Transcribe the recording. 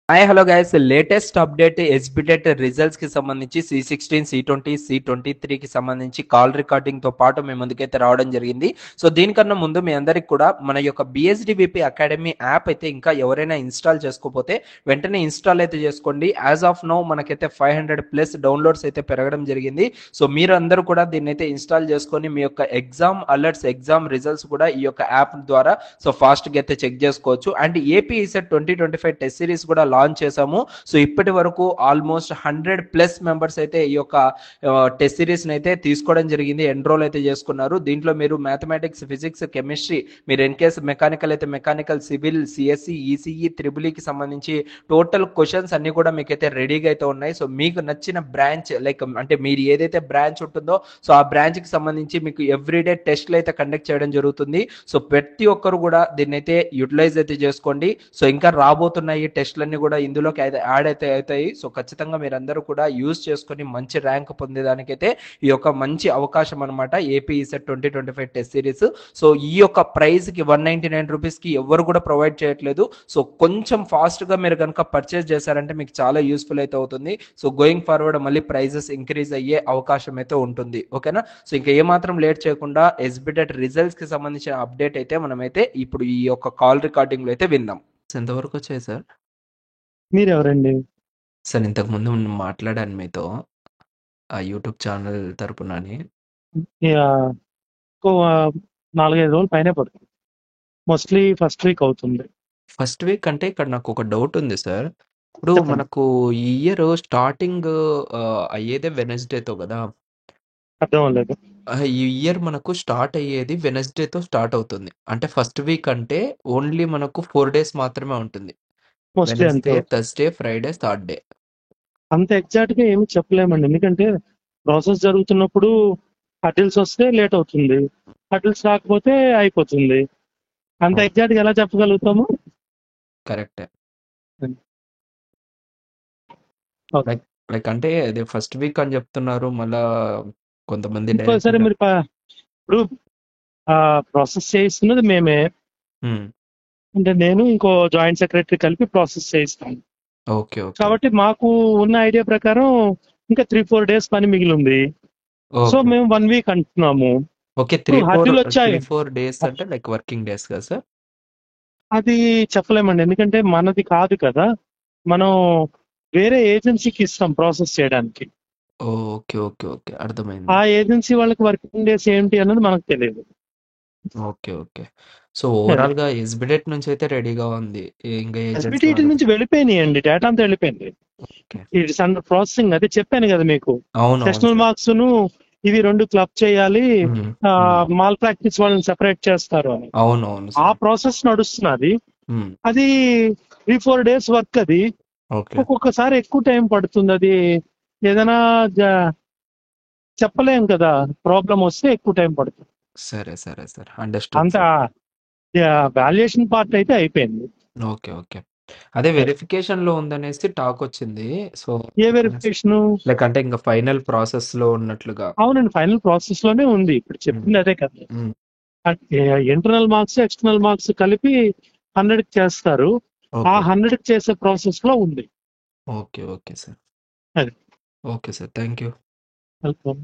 Hi hello guys, latest update SBTET results కి సంబంధించి C16, C20, C23కి సంబంధించి కాల్ రికార్డింగ్ తో పాటు మీ ముందుకైతే రావడం జరిగింది. సో దీనికన్నా ముందు మీ అందరికి కూడా మన యొక్క BSDBP అకాడమీ యాప్ అయితే ఇంకా ఎవరైనా ఇన్స్టాల్ చేసుకోకపోతే వెంటనే ఇన్స్టాల్ అయితే చేసుకోండి. యాజ్ ఆఫ్ నౌ మనకైతే 500+ డౌన్లోడ్స్ అయితే పెరగడం జరిగింది. సో మీరు అందరూ కూడా దీన్ని అయితే ఇన్స్టాల్ చేసుకొని మీ యొక్క ఎగ్జామ్ అలర్ట్స్, ఎగ్జామ్ రిజల్ట్స్ కూడా ఈ యొక్క యాప్ ద్వారా సో ఫాస్ట్గా అయితే చెక్ చేసుకోవచ్చు. And AP ECET 2025 test series కూడా లాంచ్ చేసాము. సో ఇప్పటి వరకు ఆల్మోస్ట్ 100+ మెంబర్స్ అయితే ఈ యొక్క టెస్ట్ సిరీస్ అయితే తీసుకోవడం జరిగింది, ఎన్రోల్ అయితే చేసుకున్నారు. దీంట్లో మీరు మ్యాథమెటిక్స్, ఫిజిక్స్, కెమిస్ట్రీ, మీరు ఇన్ కేసు మెకానికల్ అయితే మెకానికల్, సివిల్, సిఎస్సి, ఈసీఈ, త్రిబుల్కి సంబంధించి టోటల్ క్వశ్చన్స్ అన్ని కూడా మీకైతే రెడీగా అయితే ఉన్నాయి. సో మీకు నచ్చిన బ్రాంచ్, లైక్ అంటే మీరు ఏదైతే బ్రాంచ్ ఉంటుందో సో ఆ బ్రాంచ్ కి సంబంధించి మీకు ఎవ్రీడే టెస్ట్లు అయితే కండక్ట్ చేయడం జరుగుతుంది. సో ప్రతి ఒక్కరు కూడా దీన్ని అయితే యూటిలైజ్ అయితే చేసుకోండి. సో ఇంకా రాబోతున్న ఈ టెస్ట్లన్నీ కూడా ఇందులోకి యాడ్ అయితే అవుతాయి. సో ఖచ్చితంగా మీరందరూ కూడా యూజ్ చేసుకొని మంచి ర్యాంక్ పొందేదానికైతే ఈ యొక్క మంచి అవకాశం అనమాట AP ECET 2025 test series. So ఈ యొక్క ప్రైస్ కి 199 రూపీస్ కి ఎవరు కూడా ప్రొవైడ్ చేయట్లేదు. సో కొంచెం ఫాస్ట్ గా మీరు కనుక పర్చేస్ చేశారంటే మీకు చాలా యూస్ఫుల్ అయితే అవుతుంది. సో గోయింగ్ ఫార్వర్డ్ మళ్ళీ ప్రైజెస్ ఇంక్రీజ్ అయ్యే అవకాశం అయితే ఉంటుంది. ఓకేనా? సో ఇంకా ఏమాత్రం లేట్ చేయకుండా ఎస్బిటెట్ రిజల్ట్స్ కి సంబంధించిన అప్డేట్ అయితే మనమైతే ఇప్పుడు ఈ యొక్క కాల్ రికార్డింగ్ లో అయితే విందాం. ఎంతవరకు వచ్చాయి సార్? మీరెవరండి? సార్ ఇంతకు ముందు మాట్లాడాను మీతో ఆ యూట్యూబ్ ఛానల్ తరపునని. యాహ్! ఇంకో 4, 5 రోజులు పైనే పడుతుంది. మోస్ట్‌లీ ఫస్ట్ వీక్ అవుతుంది. ఫస్ట్ వీక్ అంటే ఇక్కడ నాకు ఒక డౌట్ ఉంది సార్. ఇప్పుడు చెప్పండి. మనకు ఈ ఇయర్ స్టార్టింగ్ అయ్యేదే వెనస్డేతో కదా. అర్థం అవ్వలేదు. ఈ ఇయర్ మనకు స్టార్ట్ అయ్యేది వెనస్డేతో స్టార్ట్ అవుతుంది. అంటే ఫస్ట్ వీక్ అంటే ఓన్లీ మనకు 4 డేస్ మాత్రమే ఉంటుంది. మోస్ట్‌లీ అంతే. Wednesday, Thursday, Friday, Saturday. అంత ఎగ్జాక్ట్‌గా ఏమి చెప్పలేమండి. ఎందుకంటే ప్రాసెస్ జరుగుతున్నప్పుడు హర్డిల్స్ వస్తే లేట్ అవుతుంది. హర్డిల్స్ రాకపోతే అయిపోతుంది. అంత ఎగ్జాక్ట్‌గా ఎలా చెప్పగలుగుతాము? కరెక్టే. ఓకే. లైక్ లైక్ అంటే అది ఫస్ట్ వీక్ అని చెప్తున్నారు. మళ్ళా కొంతమంది ఇంకోసారి మీరు ఇప్పుడు ప్రాసెస్ చేయిస్తున్నది మేమే. అంటే నేను ఇంకో జాయింట్ సెక్రటరీ కలిపి ప్రాసెస్ చేయిస్తాను. ఓకే. ఓకే. కాబట్టి మాకు ఉన్న ఐడియా ప్రకారం ఇంకా 3-4 డేస్ పని మిగిలి ఉంది. So okay. మేము 1 వీక్ అంటున్నాము. ఓకే. ఇప్పుడు హద్దులు వచ్చాయి. 3-4 డేస్ అంటే లైక్ వర్కింగ్ డేస్ కదా సార్? అది చెప్పలేమండి. ఎందుకంటే మనది కాదు కదా. మనం వేరే ఏజెన్సీకి ఇస్తాం ప్రాసెస్ చేయడానికి. ఓకే. ఓకే. ఓకే. అర్థమైంది. ఆ ఏజెన్సీ వాళ్ళకి వర్కింగ్ డేస్ ఏంటి అన్నది మనకు తెలియదు. ఓకే. ఓకే. సో ఓవరాల్‌గా ఎస్బిటెట్ నుంచి అయితే రెడీగా ఉంది. ఇంకా ఏజెన్సీ ఎస్బిటిటి వాళ్ళు. నుంచి వెళ్ళిపోయినాయండి. డేటా అంతా వెళ్ళిపోయింది. ఓకే. It's under processing. అదే చెప్పాను కదా మీకు. అవునవును సెషనల్ సార్. మార్క్స్ ను ఇవి 2 క్లబ్ చేయాలి. హ్మ్. హ్మ్. మాల్ ప్రాక్టీస్ వాళ్ళని సెపరేట్ చేస్తారు అని. అవునవును ఆ సార్. ప్రాసెస్ నడుస్తున్నది. హ్మ్. అది 3-4 డేస్ వర్క్ అది. ఓకే. ఒక్కొక్కసారి ఎక్కువ టైం పడుతుంది. అది ఏదైనా చెప్పలేం కదా. ప్రాబ్లం వస్తే ఎక్కువ టైం పడుతుంది. సరే. సరే సార్. అండర్‌స్టూడ్ అంత సార్. వాల్యుయేషన్ పార్ట్ అయితే అయిపోయింది. ఓకే. ఓకే. అదే వెరిఫికేషన్‌లో ఉందనేసి టాకొచ్చింది. సో ఏ వెరిఫికేషన్? లైక్ అంటే ఇంక ఫైనల్ ప్రాసెస్‌లో ఉన్నట్లుగా. అవునండి, ఫైనల్ ప్రాసెస్ లోనే ఉంది. ఇప్పుడు హ్మ్. చెప్పింది అదే కదా. హ్మ్. ఇంటర్నల్ మార్క్స్, ఎక్స్టర్నల్ మార్క్స్ కలిపి 100 చేస్తారు. ఆ ఓకే. 100 చేసే ప్రాసెస్ లో ఉంది. ఓకే. Okay sir. అది okay sir. Thank you. Welcome.